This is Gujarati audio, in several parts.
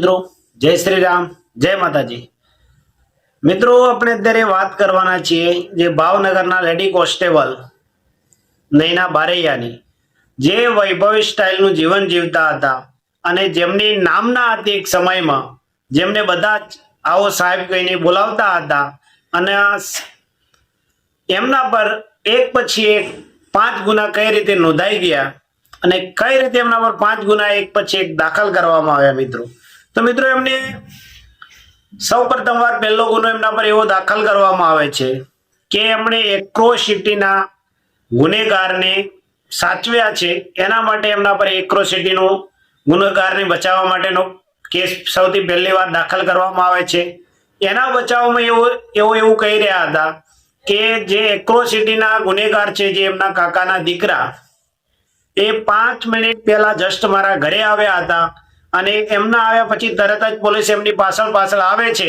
મિત્રો, જય શ્રી રામ, જય માતાજી। મિત્રો, આપણે અત્યારે વાત કરવાના છીએ જે ભાવનગરના લેડી કોન્સ્ટેબલ નૈના બારૈયાની, જે વૈભવી સ્ટાઇલનું જીવન જીવતા હતા અને જેમની નામના હતી એક સમયમાં, જેમને બધા જ આવો સાહેબ કહીને બોલાવતા હતા અને એમના પર એક પછી એક 5 ગુના કઈ રીતે નોંધાઈ ગયા અને કઈ રીતે એમના પર 5 ગુના એક પછી એક દાખલ કરવામાં આવ્યા મિત્રો। તો મિત્રો, એમને સૌપ્રથમ વાર પહેલો ગુનો એમના પર એવો દાખલ કરવામાં આવે છે કે એમણે એટ્રોસિટીના ગુનેગારને સાચવ્યા છે, એના માટે એમના પર એટ્રોસિટીનો ગુનેગારને બચાવવા માટેનો કેસ સૌથી પહેલી વાર દાખલ કરવામાં આવે છે। એના બચાવમાં એવું કહી રહ્યા હતા કે જે એટ્રોસિટીના ગુનેગાર છે, જે એમના કાકાના દીકરા, એ 5 મિનિટ પહેલા જસ્ટ મારા ઘરે આવ્યા હતા અને એમના આવ્યા પછી તરત જ પોલીસ એમની પાછળ આવે છે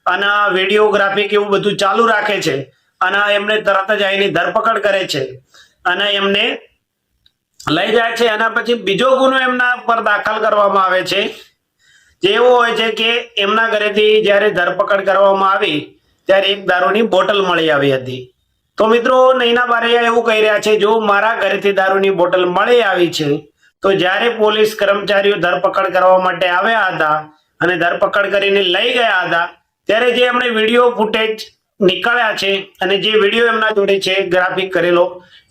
અને વિડીયોગ્રાફી કે એવું બધું ચાલુ રાખે છે અને એમને તરત જ આવીને ધરપકડ કરે છે અને એમને લઈ જાય છે। એના પછી બીજો ગુનો એમના પર દાખલ કરવામાં આવે છે, જે એવો હોય છે કે એમના ઘરેથી જ્યારે ધરપકડ કરવામાં આવી ત્યારે એક દારૂની બોટલ મળી આવી હતી। તો મિત્રો, નૈના બારૈયા એવું કહી રહ્યા છે, જો મારા ઘરેથી દારૂની બોટલ મળી આવી છે તો જ્યારે પોલીસ કર્મચારીઓ ધરપકડ કરવા માટે આવ્યા હતા અને ધરપકડ કરીને લઈ ગયા હતા ત્યારે જે એમણે વિડીયો ફૂટેજ નીકળ્યા છે અને જે વિડીયો એમના જોડે છે ગ્રાફિક કરેલો,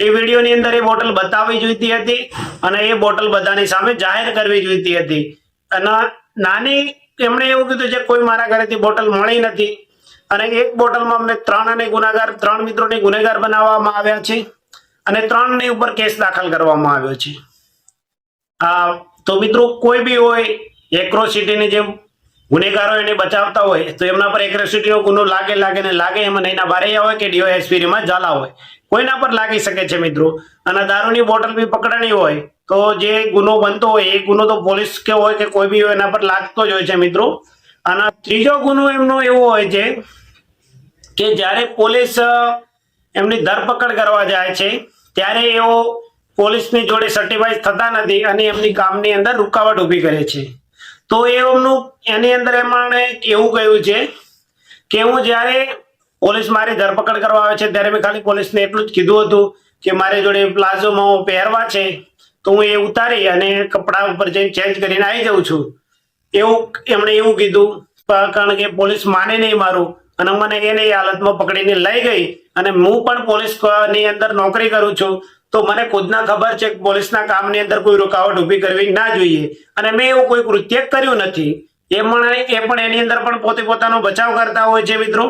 એ વિડીયોની અંદર એ બોટલ બતાવવી જોઈતી હતી અને એ બોટલ બધાની સામે જાહેર કરવી જોઈતી હતી અને નાની એમણે એવું કીધું છે કોઈ મારા ઘરેથી બોટલ મળી નથી અને એક બોટલમાં અમને 3 મિત્રોને ગુનેગાર બનાવવામાં આવ્યા છે અને 3 ની ઉપર કેસ દાખલ કરવામાં આવ્યો છે। તો મિત્રો, કોઈ બી હોય એટ્રોસિટીની જેમ ગુનેગારો એને બચાવતા હોય તો એમના પર એટ્રોસિટીનો ગુનો લાગે એમાં નૈના બારૈયા હોય કે ડીવાયએસપી માં ઝાલા હોય, કોઈના પર લાગી શકે છે મિત્રો। અને દારૂની બોટલ બી પકડાણી હોય તો જે ગુનો બનતો હોય એ ગુનો તો પોલીસ કે હોય કે કોઈ બી હોય એના પર લાગતો જ હોય છે મિત્રો। અને ત્રીજો ગુનો એમનો એવો હોય છે કે જ્યારે પોલીસ એમની ધરપકડ કરવા જાય છે ત્યારે એઓ પોલીસની જોડે સર્ટિફાઈડ થતા નથી અને એમની કામની અંદર રૂકાવટ ઊભી કરે છે। તો એની અંદર એમણે એવું કહ્યું છે કે હું જ્યારે પોલીસ મારી ધરપકડ કરવા આવે છે ત્યારે મેં ખાલી પોલીસને એટલું જ કીધું હતું કે મારી જોડે પ્લાઝોમાં પહેરવા છે તો હું એ ઉતારી અને કપડા ઉપર જઈને ચેન્જ કરીને આવી જાઉં છું, એવું એમણે એવું કીધું। કારણ કે પોલીસ માને નહીં મારું અને મને એને એ હાલતમાં પકડીને લઈ ગઈ અને હું પણ પોલીસની અંદર નોકરી કરું છું તો મને ખુદના ખબર છે કે પોલીસના કામની અંદર કોઈ રૂકાવટ ઊભી કરવી ના જોઈએ અને મેં એવું કોઈ કૃત્ય કર્યું નથી। એ પણ એની અંદર પણ પોતે પોતાનો બચાવ કરતા હોય છે મિત્રો।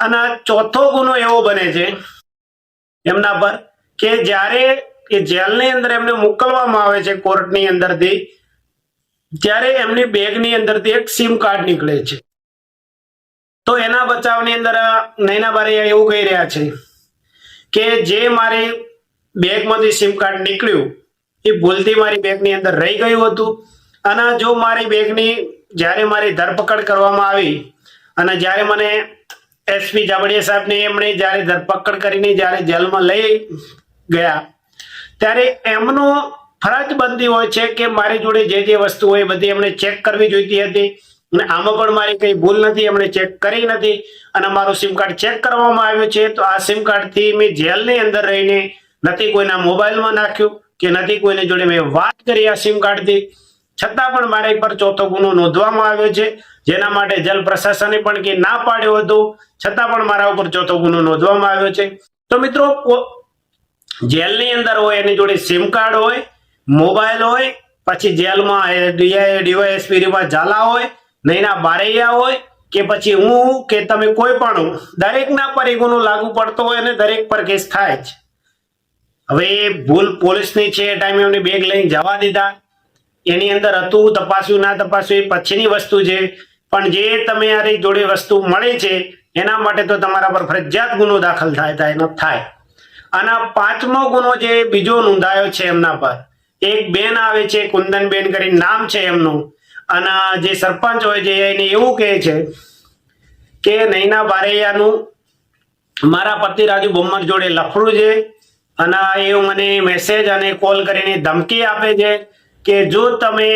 અને ચોથો ગુનો એવો બને છે એમના પર કે જ્યારે એ જેલની અંદર એમને મોકલવામાં આવે છે કોર્ટની અંદરથી, ત્યારે એમની બેગની અંદરથી એક સિમ કાર્ડ નીકળે છે। તો એના બચાવની અંદર નૈના બારૈયા એવું કહી રહ્યા છે કે જે મારી બેગમાંથી સિમ કાર્ડ નીકળ્યું એ ભૂલથી મારી બેગની અંદર રહી ગયું હતું અને જો મારી બેગની જ્યારે મારી ધરપકડ કરવામાં આવી અને જ્યારે મને એસપી જાબડિયા સાહેબને એમણે જ્યારે ધરપકડ કરીને જ્યારે જેલમાં લઈ ગયા ત્યારે એમનો ફરજ બનતી હોય છે કે મારી જોડે જે વસ્તુ હોય બધી એમણે ચેક કરવી જોઈતી હતી અને આમાં પણ મારી કઈ ભૂલ નથી, એમણે ચેક કરી નથી અને મારું સિમ કાર્ડ ચેક કરવામાં આવ્યું છે। તો આ સિમ કાર્ડથી મેં જેલની અંદર રહીને નથી કોઈના મોબાઈલમાં નાખ્યું કે નથી કોઈને જોડે મેં વાત કરી આ સિમ કાર્ડથી, છતાં પણ મારા પર ચોથો ગુનો નોંધવામાં આવ્યો છે, જેના માટે જેલ પ્રશાસને પણ કે ના પાડ્યો હતો છતાં પણ મારા ઉપર ચોથો ગુનો નોંધવામાં આવ્યો છે। તો મિત્રો, જેલની અંદર હોય એની જોડે સિમ કાર્ડ હોય, મોબાઈલ હોય, પછી જેલમાં ડીવાયએસપી માં ઝાલા હોય, નૈના બારૈયા હોય કે પછી હું કે તમે કોઈ પણ, દરેકના પર એ ગુનો લાગુ પડતો હોય અને દરેક પર કેસ થાય જ। હવે ભૂલ પોલીસની છે, એ ટાઈમે એમની બેગ લઈને જવા દીધા, એની અંદર હતું, તપાસ્યું ના તપાસ્યું એ પછીની વસ્તુ છે, પણ જે તમારી જોડે વસ્તુ મળી છે એના માટે તો તમારા પર ફરજિયાત ગુનો દાખલ થાય। અને 5મો ગુનો જે બીજો નોંધાયો છે એમના પર, એક બેન આવે છે, કુંદનબેન કરીને નામ છે એમનું, અને જે સરપંચ હોય છે એને એવું કહે છે કે નૈના બારૈયાનું મારા પતિ રાજુ બોમ્મર જોડે લફડું છે અને એ મને મેસેજ અને કોલ કરીને ધમકી આપે છે કે જો તમે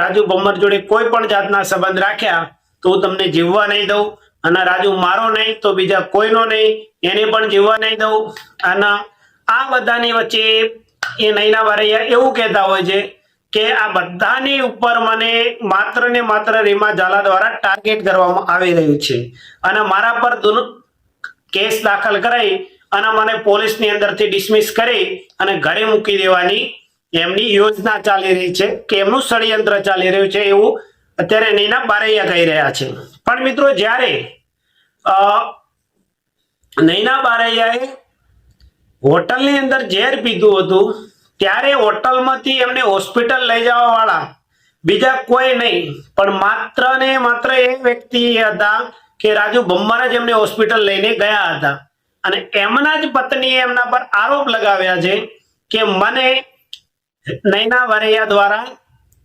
રાજુ ભમ્મર જોડે કોઈ પણ જાતના સંબંધ રાખ્યા તો હું તમને જીવવા નહીં દઉં, અને રાજુ મારો નહીં તો બીજા કોઈનો નહીં, એને પણ જીવવા નહીં દઉં. અને આ બધાની વચ્ચે એ નૈના બારૈયા એવું કહેતા હોય છે કે આ બધાની ઉપર મને માત્ર ને માત્ર રીમા ઝાલા દ્વારા ટાર્ગેટ કરવામાં આવી રહ્યું છે, અને મારા પર કેસ દાખલ કરાઈ અને મને પોલીસની અંદરથી ડિસમિસ કરી અને ઘરે મૂકી દેવાની એમની યોજના ચાલી રહી છે, કે એમનું ષડયંત્ર ચાલી રહ્યું છે, એવું અત્યારે નૈના બારૈયા કહી રહ્યા છે. પણ મિત્રો, જ્યારે નૈના બારૈયાએ હોટલની અંદર ઝેર પીધું હતું ત્યારે હોટલમાંથી એમને હોસ્પિટલ લઈ જવા વાળા બીજા કોઈ નહીં પણ માત્ર ને માત્ર એ વ્યક્તિ હતા કે રાજુ ભમ્મર જ એમને હોસ્પિટલ લઈને ગયા હતા. અને એમના જ પત્નીએ એમના પર આરોપ લગાવ્યા છે કે મને નૈના બારૈયા દ્વારા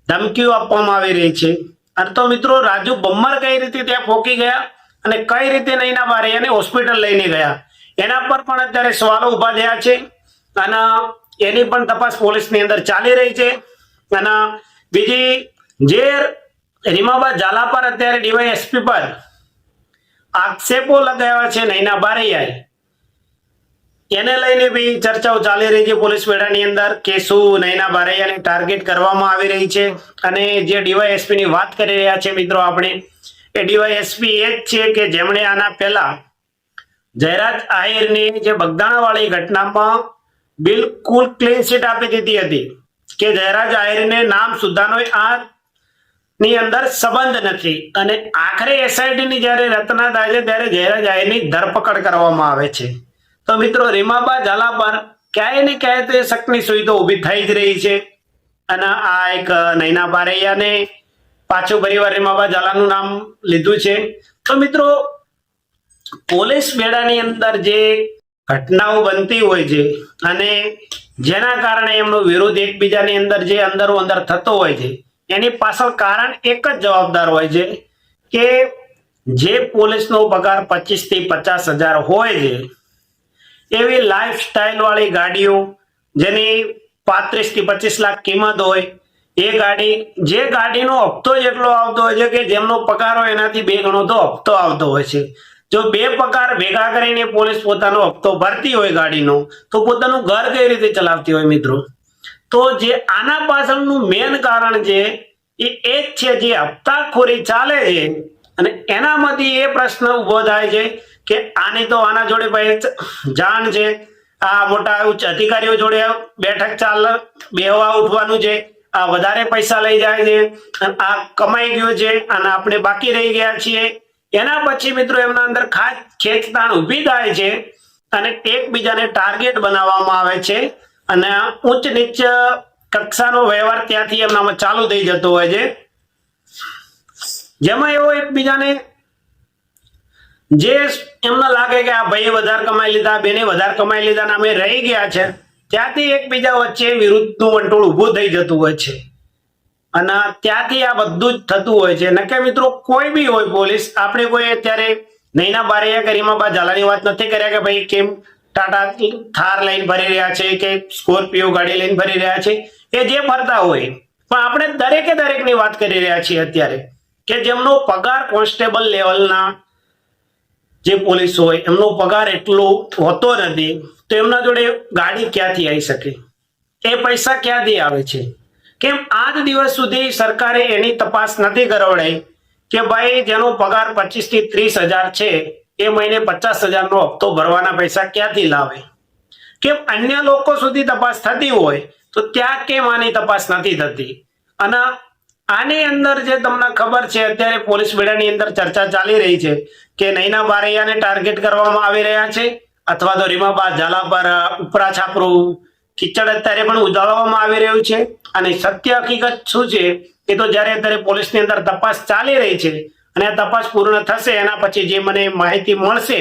ધમકીઓ આપવામાં આવી રહી છે. અને તો મિત્રો, રાજુ ભમ્મર કઈ રીતે ત્યાં પહોંચી ગયા અને કઈ રીતે નૈના બારૈયાને હોસ્પિટલ લઈને ગયા, એના પર પણ અત્યારે સવાલો ઉભા થયા છે. અને એની પણ તપાસ પોલીસની અંદર ચાલી રહી છે. અને બીજી જે રીમાબા ઝાલા પર અત્યારે ડીવાયએસપી પર આક્ષેપો લગાવ્યા છે નૈના બારૈયાએ, એને લઈને બી ચર્ચાઓ ચાલી રહી છે પોલીસ બેડાની અંદર કે શું નૈના બારૈયાને ટાર્ગેટ કરવામાં આવી રહી છે. અને જે ડીવાયએસપી ની વાત કરી રહ્યા છે મિત્રો આપણે, એ ડીવાયએસપી એ જ છે કે જેમણે આના પહેલા જયરાજ આહિરની જે બગદાણા વાળી ઘટનામાં બિલકુલ ક્લીન ચીટ આપી દીધી હતી કે જયરાજ આહિરને નામ સુધાનો આ ની અંદર સંબંધ નથી. અને આખરે એસઆઈટી ની જ્યારે રચના થાય છે ત્યારે જયરાજ આહિરની ધરપકડ કરવામાં આવે છે. તો મિત્રો, રીમાબા ઝાલા પર ક્યાંય ને ક્યાંય તો એ શકની સુઈ તો ઊભી થઈ જ રહી છે. અને આ એક નૈના બારૈયાને પાછું પરિવાર રીમાબા ઝાલાનું નામ લીધું છે. તો મિત્રો, પોલીસ બેડાની અંદર જે ઘટનાઓ બનતી હોય છે અને જેના કારણે એમનો વિરોધ એકબીજાની અંદર જે અંદરો અંદર થતો હોય છે, એની પાછળ કારણ એક જ જવાબદાર હોય છે કે જે પોલીસનો પગાર 25 થી 50,000 હોય છે, એવી લાઈફ સ્ટાઇલ વાળી ગાડીઓ જેની 35 થી 25 લાખ કિંમત હોય, એ ગાડી જે ગાડીનો હપ્તો જેટલો આવતો હોય છે કે જેમનો પગાર હોય એનાથી 2 ગણો તો હપ્તો આવતો હોય છે. જો 2 પગાર ભેગા કરીને પોલીસ પોતાનો હપ્તો ભરતી હોય ગાડીનો, તો પોતાનું ઘર કઈ રીતે ચલાવતી હોય મિત્રો? તો જે આના પાછળનું મેન કારણ છે એ જ છે જે હપ્તાખોરી ચાલે છે. અને એનામાંથી એ પ્રશ્ન ઉભો થાય છે કે આની તો આના જોડે ભાઈ જાણ છે, આ મોટા ઉચ્ચ અધિકારીઓ જોડે બેઠક બેહવા ઉઠવાનું છે, આ વધારે પૈસા લઈ જાય છે, આ કમાઈ ગયો છે અને આપણે બાકી રહી ગયા છીએ. એના પછી મિત્રો એમના અંદર ખાસ ખેંચતાણ ઊભી થાય છે અને એકબીજાને ટાર્ગેટ બનાવવામાં આવે છે અને ઉચ્ચ નીચ કક્ષાનો વ્યવહાર ત્યાંથી એમનામાં ચાલુ થઈ જતો હોય છે, જેમાં એવો એકબીજાને જે એમને લાગે કે આ ભાઈએ વધારે કમાઈ લીધા, બેને વધારે કમાઈ લીધા અને અમે રહી ગયા છે, ત્યાંથી એકબીજા વચ્ચે વિરુદ્ધનું વંટોળ ઊભું થઈ જતું હોય છે. અને ત્યાંથી આ બધું જ થતું હોય છે. નકે મિત્રો, કોઈ બી હોય પોલીસ, આપણે કોઈ અત્યારે નૈના બારૈયા કે રીમાબા ઝાલાની વાત નથી કર્યા કે ભાઈ કેમ ટાટા થાર લઈને ફરી રહ્યા છે કે સ્કોર્પિયો ગાડી લઈને ફરી રહ્યા છે, એ જે ફરતા હોય, પણ આપણે દરેકે દરેકની વાત કરી રહ્યા છીએ અત્યારે કે જેમનો પગાર કોન્સ્ટેબલ લેવલના જે પોલીસ હોય એમનો પગાર એટલો હોતો નથી, તો એમના જોડે ગાડી ક્યાંથી આવી શકે, એ પૈસા ક્યાંથી આવે છે? કેમ આજ દિવસ સુધી સરકારે એની તપાસ નથી કરાવડાઈ કે ભાઈ જેનો પગાર 25 થી 30,000 છે એ મહિને 50,000 નો હપ્તો ભરવાના પૈસા ક્યાંથી લાવે? કેમ અન્ય લોકો સુધી તપાસ થતી હોય તો ત્યાં કેમ આની તપાસ નથી થતી? અને આની અંદર જે તમને ખબર છે અત્યારે પોલીસ બેડાની અંદર ચર્ચા ચાલી રહી છે કે નૈના બારૈયાને ટાર્ગેટ કરવામાં આવી રહ્યા છે અથવા તો રીમાબા ઝાલા પર ઉપરા છાપરું કીચડ અત્યારે પણ ઉડાડવામાં આવી રહ્યું છે. અને સત્ય હકીકત શું છે એ તો જ્યારે અત્યારે પોલીસની અંદર તપાસ ચાલી રહી છે અને આ તપાસ પૂર્ણ થશે એના પછી જે મને માહિતી મળશે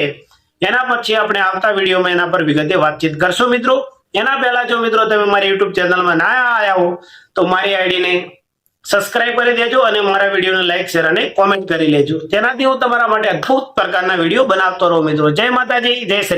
એના પછી આપણે આવતા વિડીયોમાં એના પર વિગતે વાતચીત કરશું મિત્રો. એના પહેલા જો મિત્રો તમે મારી યુટ્યુબ ચેનલમાં ના આવ્યા હો તો મારી આઈડીને સબસ્ક્રાઇબ કરી દેજો અને મારા વિડીયોને લાઈક શેર અને કોમેન્ટ કરી લેજો. તેનાથી હું તમારા માટે અદ્ભુત પ્રકારના વિડીયો બનાવતો રહું મિત્રો. જય માતાજી, જય શ્રી